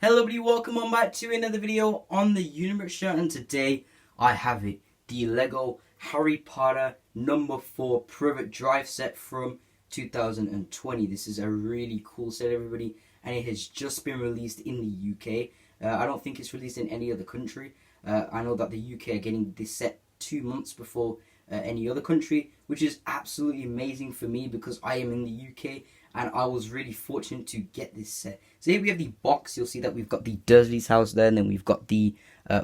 Hello everybody, welcome on back to another video on the Universe Show, and today I have it, the Lego Harry Potter number 4 Privet Drive set from 2020. This is a really cool set, everybody, and it has just been released in the UK. I don't think it's released in any other country. I know that the UK are getting this set 2 months before any other country, which is absolutely amazing for me because I am in the UK and I was really fortunate to get this set. So here we have the box. You'll see that we've got the Dursley's house there, and then we've got the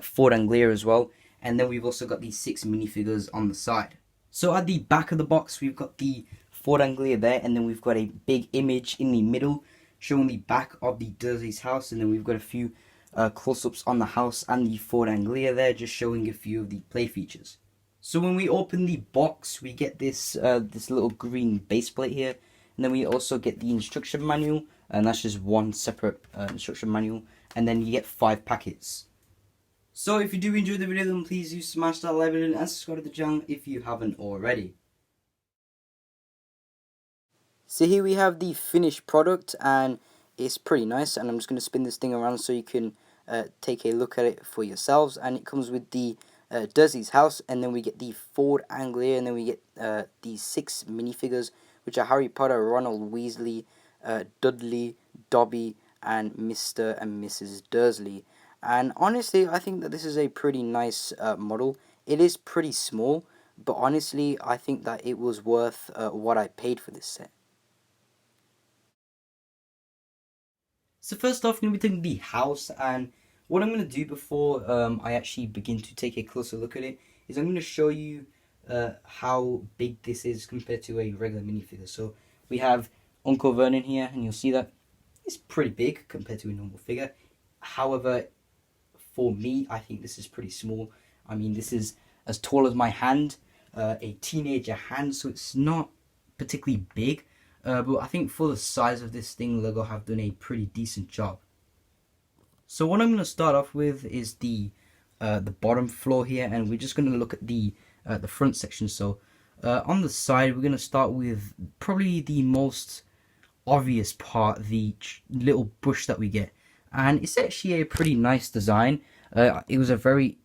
Ford Anglia as well, and then we've also got the 6 minifigures on the side. So at the back of the box we've got the Ford Anglia there, and then we've got a big image in the middle showing the back of the Dursley's house, and then we've got a few close-ups on the house and the Ford Anglia there, just showing a few of the play features. So when we open the box, we get this this little green base plate here, and then we also get the instruction manual, and that's just one separate instruction manual, and then you get 5 packets. So if you do enjoy the video, then please do smash that like button and subscribe to the channel if you haven't already. So here we have the finished product, and it's pretty nice, and I'm just going to spin this thing around so you can take a look at it for yourselves. And it comes with the Dursley's house, and then we get the Ford Anglia, and then we get the 6 minifigures, which are Harry Potter, Ronald Weasley, Dudley, Dobby, and Mr. and Mrs. Dursley. And honestly, I think that this is a pretty nice model. It is pretty small, but honestly, I think that it was worth what I paid for this set. So first off, I'm going to be taking the house, and what I'm going to do before I actually begin to take a closer look at it is I'm going to show you how big this is compared to a regular minifigure. So we have Uncle Vernon here, and you'll see that it's pretty big compared to a normal figure. However, for me, I think this is pretty small. I mean, this is as tall as my hand, a teenager hand, so it's not particularly big. But I think for the size of this thing, Lego have done a pretty decent job. So what I'm going to start off with is the bottom floor here, and we're just going to look at the front section. So on the side, we're going to start with probably the most obvious part, the little bush that we get, and it's actually a pretty nice design. It was a very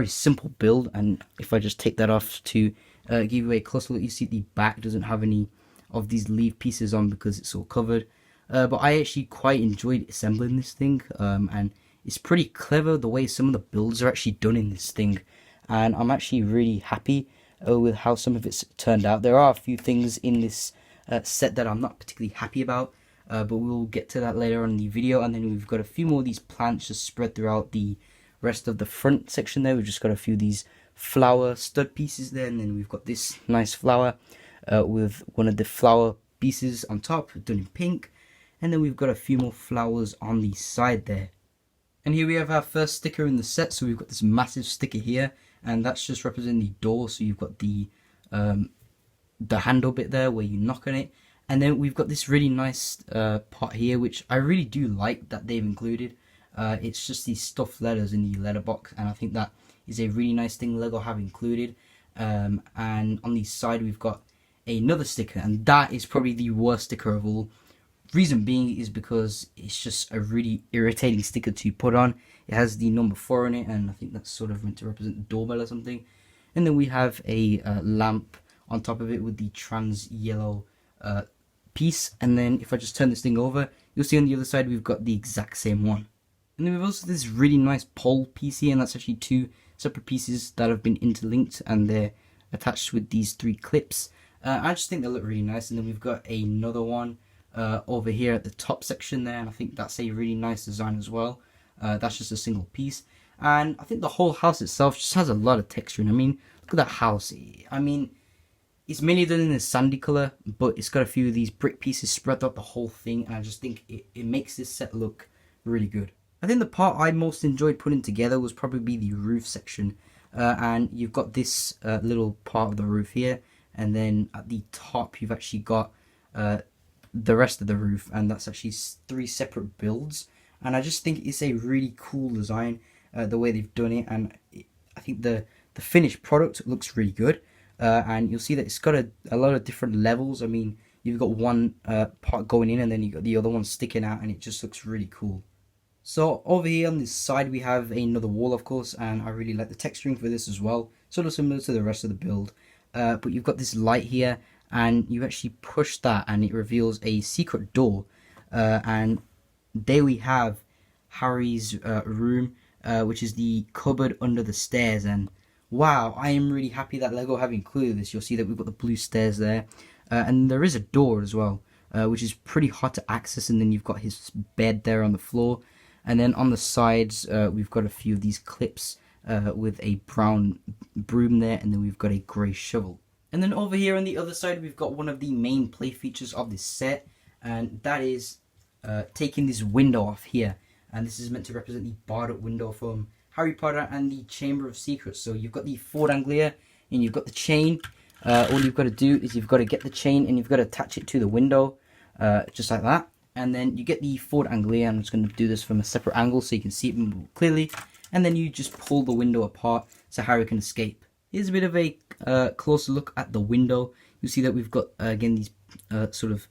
simple build, and if I just take that off to give you a closer look, you see the back doesn't have any of these leaf pieces on because it's all covered. But I actually quite enjoyed assembling this thing, and it's pretty clever the way some of the builds are actually done in this thing, and I'm actually really happy with how some of it's turned out. There are a few things in this set that I'm not particularly happy about, but we'll get to that later on in the video. And then we've got a few more of these plants just spread throughout the rest of the front section there. We've just got a few of these flower stud pieces there, and then we've got this nice flower with one of the flower pieces on top done in pink, and then we've got a few more flowers on the side there. And here we have our first sticker in the set. So we've got this massive sticker here, and that's just representing the door. So you've got the handle bit there where you knock on it, and then we've got this really nice part here, which I really do like that they've included. It's just these stuffed letters in the letterbox, and I think that is a really nice thing Lego have included. And on the side we've got another sticker, and that is probably the worst sticker of all. Reason being is because it's just a really irritating sticker to put on. It has the number 4 on it, and I think that's sort of meant to represent the doorbell or something. And then we have a lamp on top of it with the trans yellow piece. And then if I just turn this thing over, you'll see on the other side we've got the exact same one. And then we've also this really nice pole piece here, and that's actually 2 separate pieces that have been interlinked, and they're attached with these 3 clips. I just think they look really nice. And then we've got another one over here at the top section there, and I think that's a really nice design as well. That's just a single piece, and I think the whole house itself just has a lot of texture. And I mean, look at that house. I mean, it's mainly done in a sandy color, but it's got a few of these brick pieces spread out the whole thing, and I just think it makes this set look really good. I think the part I most enjoyed putting together was probably the roof section, and you've got this little part of the roof here, and then at the top you've actually got the rest of the roof, and that's actually 3 separate builds. And I just think it's a really cool design, the way they've done it, and I think the finished product looks really good. And you'll see that it's got a lot of different levels. I mean, you've got one part going in, and then you've got the other one sticking out, and it just looks really cool. So over here on this side we have another wall, of course, and I really like the texturing for this as well, sort of similar to the rest of the build. But you've got this light here, and you actually push that and it reveals a secret door, and there we have Harry's room, which is the cupboard under the stairs. And wow, I am really happy that Lego have included this. You'll see that we've got the blue stairs there, and there is a door as well, which is pretty hard to access. And then you've got his bed there on the floor, and then on the sides we've got a few of these clips with a brown broom there, and then we've got a grey shovel. And then over here on the other side we've got one of the main play features of this set, and that is taking this window off here. And this is meant to represent the barred up window from Harry Potter and the Chamber of Secrets. So you've got the Ford Anglia and you've got the chain. All you've got to do is you've got to get the chain and you've got to attach it to the window, just like that. And then you get the Ford Anglia. I'm just going to do this from a separate angle so you can see it more clearly. And then you just pull the window apart so Harry can escape. Here's a bit of a closer look at the window. You see that we've got, again, these sort of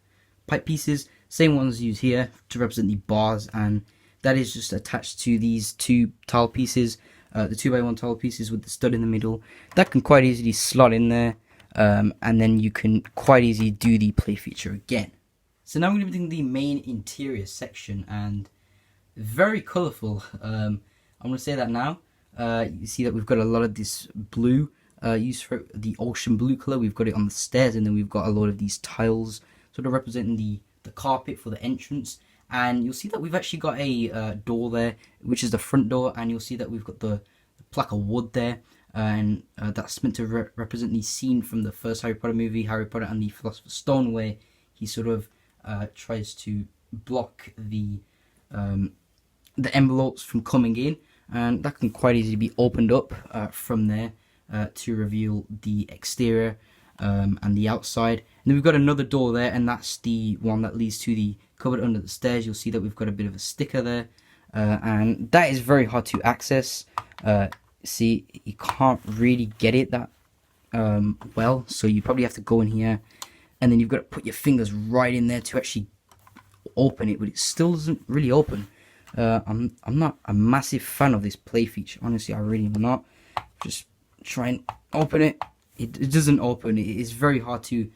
pipe pieces. Same ones used here to represent the bars, and that is just attached to these two tile pieces, the 2x1 tile pieces with the stud in the middle. That can quite easily slot in there, and then you can quite easily do the play feature again. So now I'm going to be doing the main interior section, and very colourful. I'm going to say that now. You see that we've got a lot of this blue, used for the ocean blue colour. We've got it on the stairs, and then we've got a lot of these tiles sort of representing the carpet for the entrance. And you'll see that we've actually got a door there, which is the front door, and you'll see that we've got the plaque of wood there, and that's meant to represent the scene from the first Harry Potter movie, Harry Potter and the Philosopher's Stone, where he sort of tries to block the envelopes from coming in, and that can quite easily be opened up from there to reveal the exterior and the outside. And then we've got another door there, and that's the one that leads to the cupboard under the stairs. You'll see that we've got a bit of a sticker there, and that is very hard to access. See, you can't really get it that well, so you probably have to go in here, and then you've got to put your fingers right in there to actually open it, but it still doesn't really open. I'm not a massive fan of this play feature, honestly. I really am not. Just try and open it. It doesn't open. It is very hard to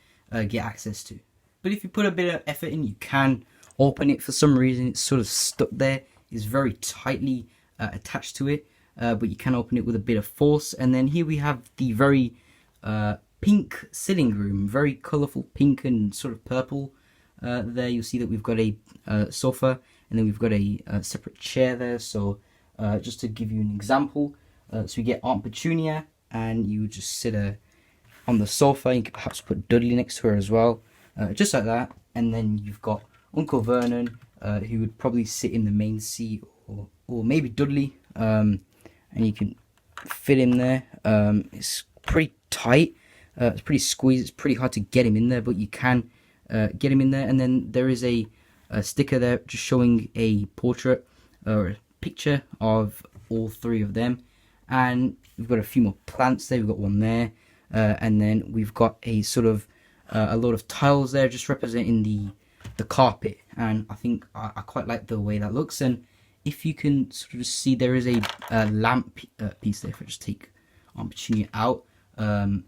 get access to. But if you put a bit of effort in, you can open it. For some reason, it's sort of stuck there. It's very tightly attached to it, but you can open it with a bit of force. And then here we have the very pink sitting room, very colourful pink and sort of purple. There you'll see that we've got a sofa, and then we've got a separate chair there. So just to give you an example, so we get Aunt Petunia, and you just sit on the sofa. You could perhaps put Dudley next to her as well, just like that. And then you've got Uncle Vernon, who would probably sit in the main seat, or maybe Dudley, and you can fit him there. It's pretty tight, it's pretty squeezed, it's pretty hard to get him in there, but you can get him in there. And then there is a sticker there just showing a portrait or a picture of all three of them. And we've got a few more plants there. We've got one there, and then we've got a sort of a lot of tiles there just representing the carpet. And I think I quite like the way that looks. And if you can sort of see, there is a lamp piece there. If I just take Aunt Petunia out, and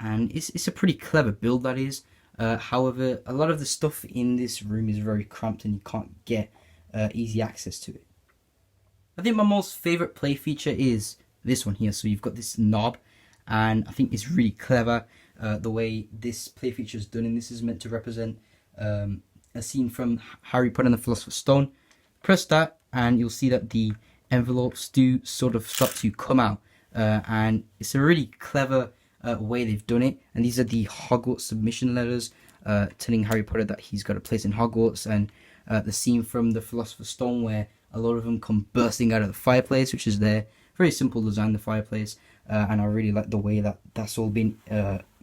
it's a pretty clever build, that is. However, a lot of the stuff in this room is very cramped and you can't get easy access to it. I think my most favourite play feature is this one here. So you've got this knob, and I think it's really clever the way this play feature is done. And this is meant to represent a scene from Harry Potter and the Philosopher's Stone. Press that and you'll see that the envelopes do sort of start to come out, and it's a really clever way they've done it. And these are the Hogwarts submission letters telling Harry Potter that he's got a place in Hogwarts, and the scene from the Philosopher's Stone where a lot of them come bursting out of the fireplace, which is there. Very simple design, the fireplace, and I really like the way that that's all been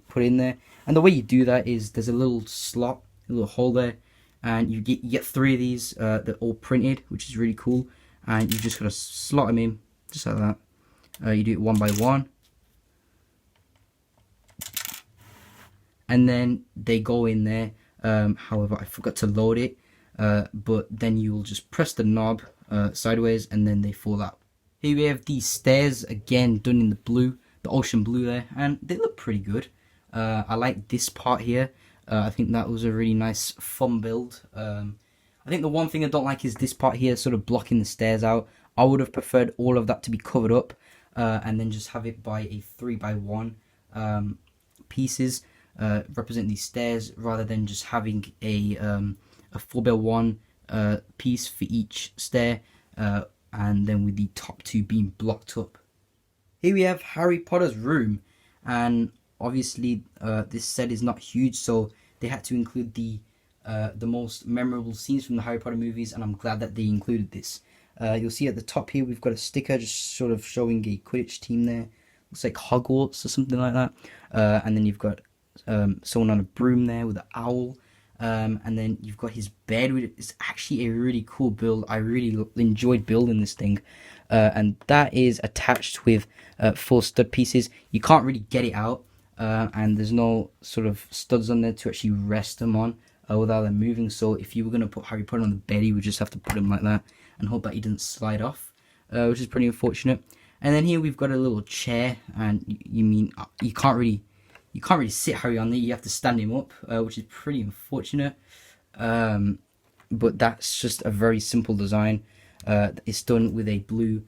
put in there. And the way you do that is there's a little slot, a little hole there, and you get three of these. They're all printed, which is really cool, and you just gotta slot them in just like that. You do it one by one, and then they go in there. However, I forgot to load it, but then you'll just press the knob sideways, and then they fall out. Here we have these stairs, again done in the blue, the ocean blue there, and they look pretty good. I like this part here. I think that was a really nice fun build. I think the one thing I don't like is this part here, sort of blocking the stairs out. I would have preferred all of that to be covered up, and then just have it by a 3x1 pieces represent these stairs, rather than just having a 4x1 piece for each stair, and then with the top two being blocked up. Here we have Harry Potter's room, and obviously this set is not huge, so they had to include the most memorable scenes from the Harry Potter movies, and I'm glad that they included this. You'll see at the top here we've got a sticker just sort of showing a Quidditch team there. Looks like Hogwarts or something like that. And then you've got someone on a broom there with an owl. And then you've got his bed. It's actually a really cool build. I really enjoyed building this thing. And that is attached with 4 stud pieces. You can't really get it out. And there's no sort of studs on there to actually rest them on without them moving. So if you were going to put Harry Potter on the bed, you would just have to put him like that and hope that he doesn't slide off, which is pretty unfortunate. And then here we've got a little chair, and you can't really sit Harry on there. You have to stand him up, which is pretty unfortunate. But that's just a very simple design. It's done with a blue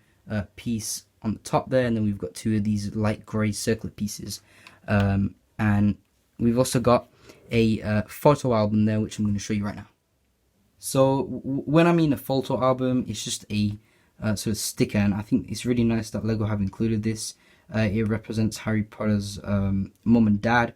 piece on the top there, and then we've got 2 of these light grey circular pieces. And we've also got a photo album there, which I'm going to show you right now. So when I mean a photo album, it's just a sort of sticker, and I think it's really nice that LEGO have included this. It represents Harry Potter's mum and dad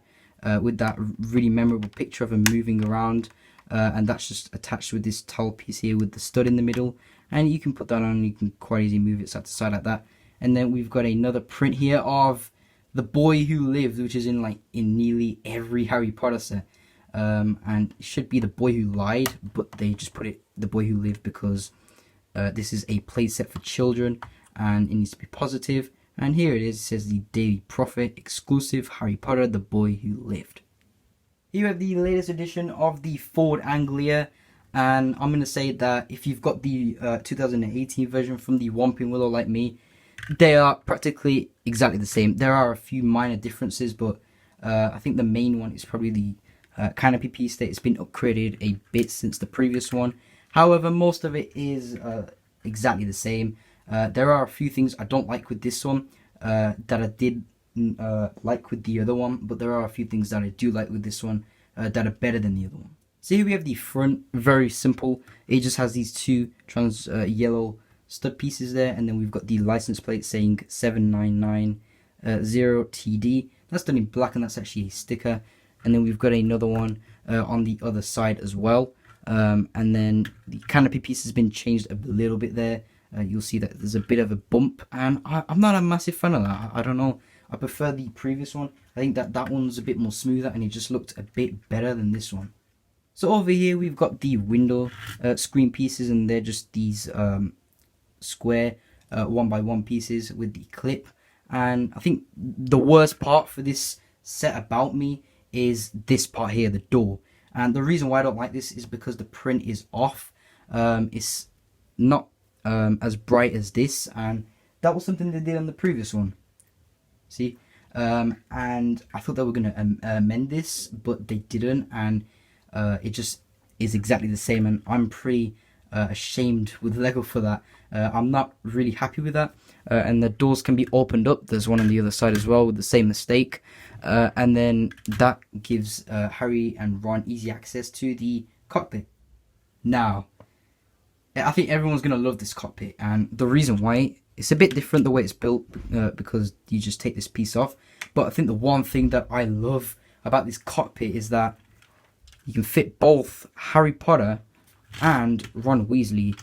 with that really memorable picture of him moving around, and that's just attached with this towel piece here with the stud in the middle, and you can put that on and you can quite easily move it side to side like that. And then we've got another print here of the boy who lived, which is in nearly every Harry Potter set. And it should be the boy who lied, but they just put it the boy who lived because this is a play set for children and it needs to be positive. And here it is. It says the Daily Prophet exclusive Harry Potter, the boy who lived. Here you have the latest edition of the Ford Anglia, and I'm going to say that if you've got the 2018 version from the Whomping Willow like me, they are practically exactly the same. There are a few minor differences, but I think the main one is probably the canopy piece that it's been upgraded a bit since the previous one. However, most of it is exactly the same. There are a few things I don't like with this one that I did like with the other one, but there are a few things that I do like with this one that are better than the other one. So here we have the front, very simple. It just has these 2 yellow stud pieces there, and then we've got the license plate saying 7990TD. That's done in black, and that's actually a sticker. And then we've got another one on the other side as well. And then the canopy piece has been changed a little bit there. You'll see that there's a bit of a bump, and I'm not a massive fan of that. I don't know. I prefer the previous one. I think that one's a bit more smoother, and it just looked a bit better than this one. So over here we've got the window screen pieces, and they're just these square 1x1 pieces with the clip. And I think the worst part for this set about me is this part here, the door. And the reason why I don't like this is because the print is off. It's not as bright as this, and that was something they did on the previous one. See, and I thought they were going to amend this, but they didn't, and it just is exactly the same, and I'm pretty ashamed with LEGO for that. I'm not really happy with that. And the doors can be opened up. There's one on the other side as well with the same mistake. And then that gives Harry and Ron easy access to the cockpit. Now, I think everyone's going to love this cockpit. And the reason why, it's a bit different the way it's built because you just take this piece off. But I think the one thing that I love about this cockpit is that you can fit both Harry Potter and Ron Weasley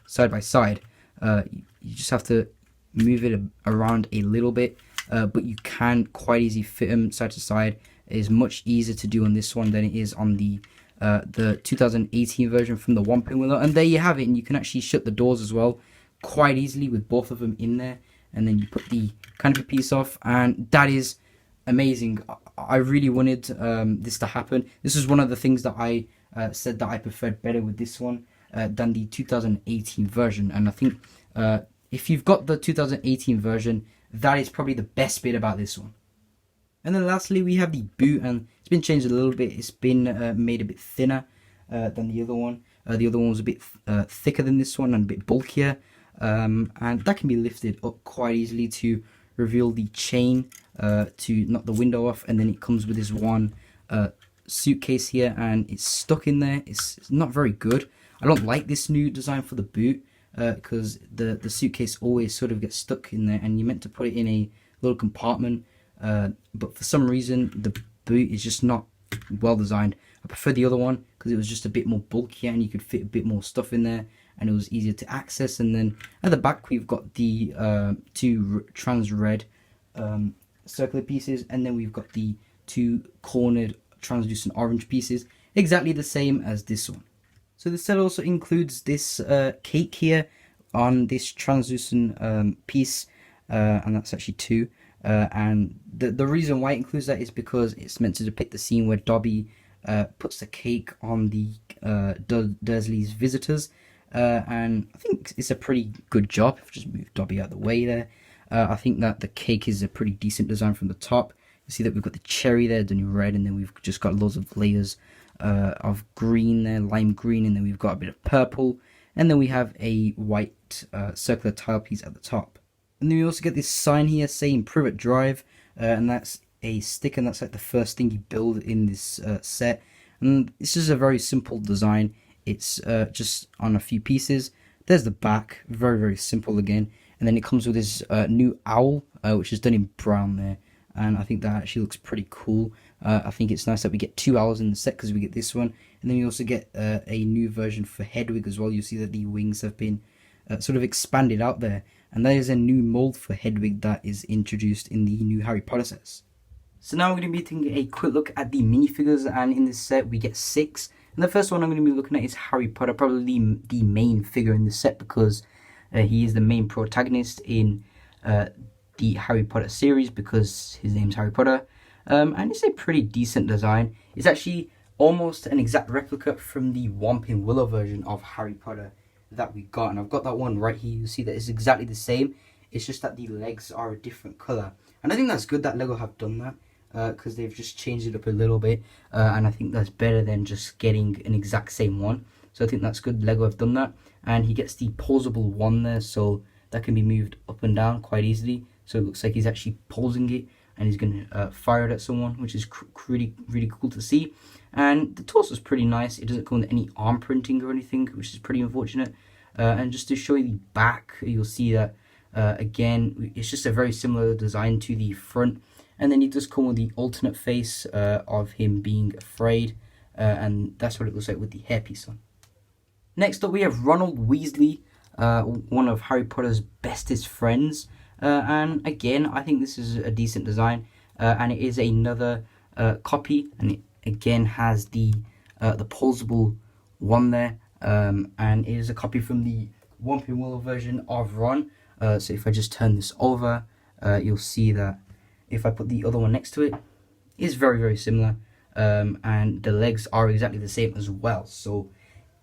side by side. You just have to move it around a little bit, but you can quite easily fit them side to side. It is much easier to do on this one than it is on the 2018 version from the Whomping Willow. And there you have it, and you can actually shut the doors as well quite easily with both of them in there. And then you put the canopy piece off, and that is amazing. I really wanted this to happen. This was one of the things that I said that I preferred better with this one. than the 2018 version. And I think if you've got the 2018 version, that is probably the best bit about this one. And then lastly, we have the boot, and it's been changed a little bit. It's been made a bit thinner than the other one. The other one was a bit thicker than this one and a bit bulkier. And that can be lifted up quite easily to reveal the chain to knock the window off. And then it comes with this one suitcase here, and it's stuck in there. It's not very good. I don't like this new design for the boot because the suitcase always sort of gets stuck in there, and you're meant to put it in a little compartment. But for some reason, the boot is just not well designed. I prefer the other one because it was just a bit more bulkier and you could fit a bit more stuff in there, and it was easier to access. And then at the back, we've got the two trans red circular pieces, and then we've got the two cornered translucent orange pieces, exactly the same as this one. So the set also includes this cake here on this translucent piece, and that's actually two. And the reason why it includes that is because it's meant to depict the scene where Dobby puts the cake on the Dursley's visitors, and I think it's a pretty good job. I've just moved Dobby out of the way there. I think that the cake is a pretty decent design from the top. You see that we've got the cherry there done in red, and then we've just got loads of layers of green there, lime green, and then we've got a bit of purple, and then we have a white circular tile piece at the top. And then we also get this sign here saying Privet Drive, and that's a sticker, and that's like the first thing you build in this set. And this is a very simple design. It's just on a few pieces. There's the back, very, very simple again. And then it comes with this new owl, which is done in brown there. And I think that actually looks pretty cool. I think it's nice that we get two owls in the set because we get this one. And then we also get a new version for Hedwig as well. You see that the wings have been sort of expanded out there. And there is a new mold for Hedwig that is introduced in the new Harry Potter sets. So now we're going to be taking a quick look at the minifigures, and in this set we get 6. And the first one I'm going to be looking at is Harry Potter, probably the main figure in the set because he is the main protagonist in the Harry Potter series because his name's Harry Potter. And it's a pretty decent design. It's actually almost an exact replica from the Whomping Willow version of Harry Potter that we got, and I've got that one right here. You see that it's exactly the same. It's just that the legs are a different color, and I think that's good that Lego have done that because they've just changed it up a little bit, and I think that's better than just getting an exact same one. So I think that's good. Lego have done that, and he gets the posable one there, so that can be moved up and down quite easily. So it looks like he's actually posing it, and he's going to fire it at someone, which is really, really cool to see. And the torso is pretty nice. It doesn't come with any arm printing or anything, which is pretty unfortunate. And just to show you the back, you'll see that, again, it's just a very similar design to the front. And then it does come with the alternate face of him being afraid. And that's what it looks like with the hairpiece on. Next up, we have Ronald Weasley, one of Harry Potter's bestest friends. And again, I think this is a decent design. And it is another copy, and it again has the posable one there, and it is a copy from the Whomping Willow version of Ron. So if I just turn this over, you'll see that if I put the other one next to it, it's very, very similar, and the legs are exactly the same as well. So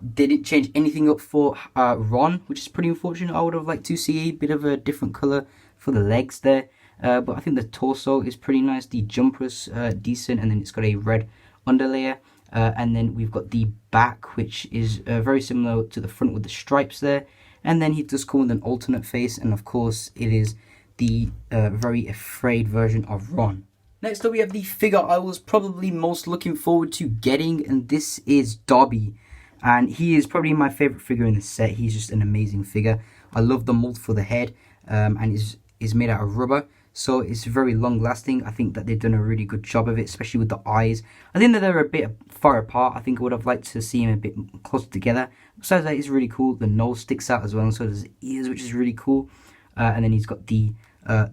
they didn't change anything up for Ron, which is pretty unfortunate. I would have liked to see a bit of a different color for the legs there, but I think the torso is pretty nice. The jumper's decent, and then it's got a red underlayer, and then we've got the back, which is very similar to the front with the stripes there. And then he does come with an alternate face, and of course it is the very afraid version of Ron. Next up, we have the figure I was probably most looking forward to getting, and this is Dobby. And he is probably my favorite figure in the set. He's just an amazing figure. I love the mold for the head, and is made out of rubber, so it's very long lasting. I think that they've done a really good job of it, especially with the eyes. I think that they're a bit far apart. I think I would have liked to see him a bit closer together. Besides that, it's really cool. The nose sticks out as well, and so does his ears, which is really cool. And then he's got the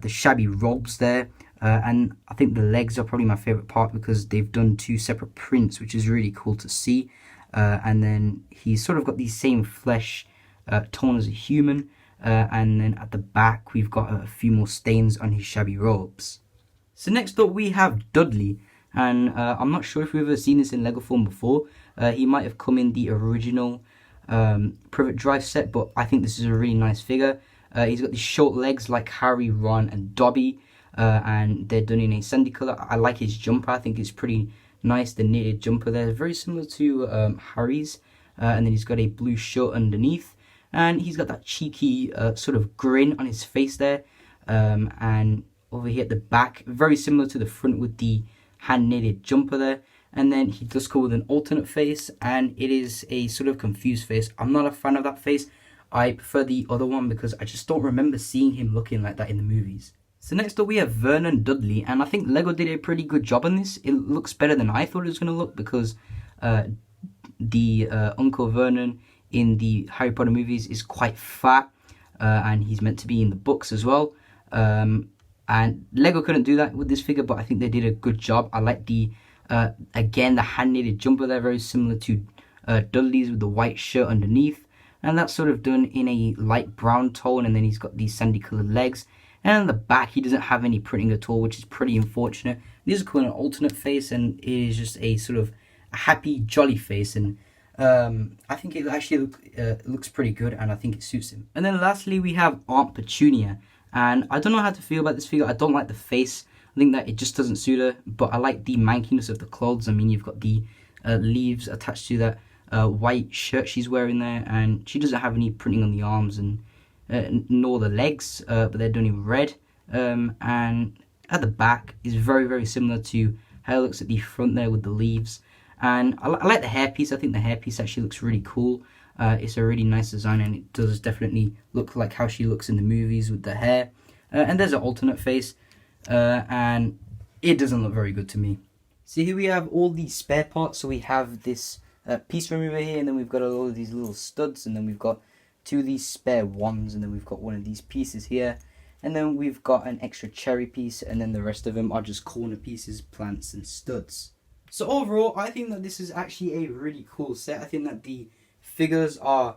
shabby robes there. And I think the legs are probably my favorite part because they've done 2 separate prints, which is really cool to see. And then he's sort of got the same flesh tone as a human. And then at the back, we've got a few more stains on his shabby robes. So next up, we have Dudley. And I'm not sure if we've ever seen this in Lego form before. He might have come in the original Privet Drive set, but I think this is a really nice figure. He's got these short legs like Harry, Ron, and Dobby, and they're done in a sandy color. I like his jumper. I think it's pretty nice. The knitted jumper there, very similar to Harry's, and then he's got a blue shirt underneath, and he's got that cheeky sort of grin on his face there, and over here at the back, very similar to the front with the hand knitted jumper there. And then he does come with an alternate face, and it is a sort of confused face. I'm not a fan of that face. I prefer the other one because I just don't remember seeing him looking like that in the movies. So next up we have Vernon Dudley, and I think Lego did a pretty good job on this. It looks better than I thought it was going to look, because the Uncle Vernon in the Harry Potter movies is quite fat, and he's meant to be in the books as well. And Lego couldn't do that with this figure, but I think they did a good job. I like the again, the hand knitted jumper there, very similar to Dudley's with the white shirt underneath, and that's sort of done in a light brown tone, and then he's got these sandy coloured legs, and on the back he doesn't have any printing at all, which is pretty unfortunate. These are called an alternate face, and it is just a sort of a happy, jolly face, and I think it actually looks pretty good, and I think it suits him. And then lastly we have Aunt Petunia, and I don't know how to feel about this figure. I don't like the face. I think that it just doesn't suit her, but I like the mankiness of the clothes. I mean, you've got the leaves attached to that white shirt she's wearing there, and she doesn't have any printing on the arms and nor the legs, but they're done in red. And at the back is very, very similar to how it looks at the front there with the leaves. And I like the hairpiece. I think the hairpiece actually looks really cool. It's a really nice design, and it does definitely look like how she looks in the movies with the hair. And there's an alternate face. And it doesn't look very good to me. So here we have all these spare parts. So we have this piece remover here, and then we've got all of these little studs, and then we've got two of these spare ones, and then we've got one of these pieces here, and then we've got an extra cherry piece, and then the rest of them are just corner pieces, plants, and studs. So overall, I think that this is actually a really cool set. I think that the figures are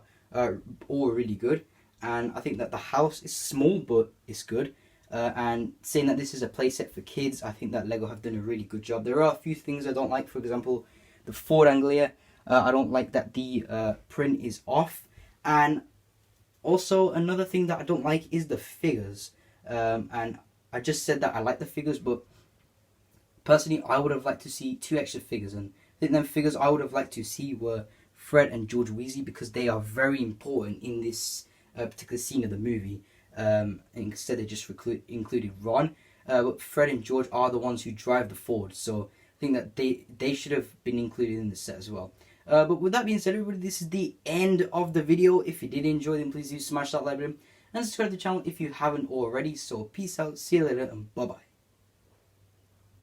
all really good, and I think that the house is small, but it's good. And saying that this is a playset for kids, I think that Lego have done a really good job. There are a few things I don't like. For example, the Ford Anglia. I don't like that the print is off. And also another thing that I don't like is the figures. And I just said that I like the figures, but personally I would have liked to see 2 extra figures. And I think them figures I would have liked to see were Fred and George Weasley, because they are very important in this particular scene of the movie. Instead they just included Ron, but Fred and George are the ones who drive the Ford, so I think that they should have been included in the set as well. But with that being said, everybody, this is the end of the video. If you did enjoy, then please do smash that like button and subscribe to the channel if you haven't already. So peace out, see you later, and bye bye.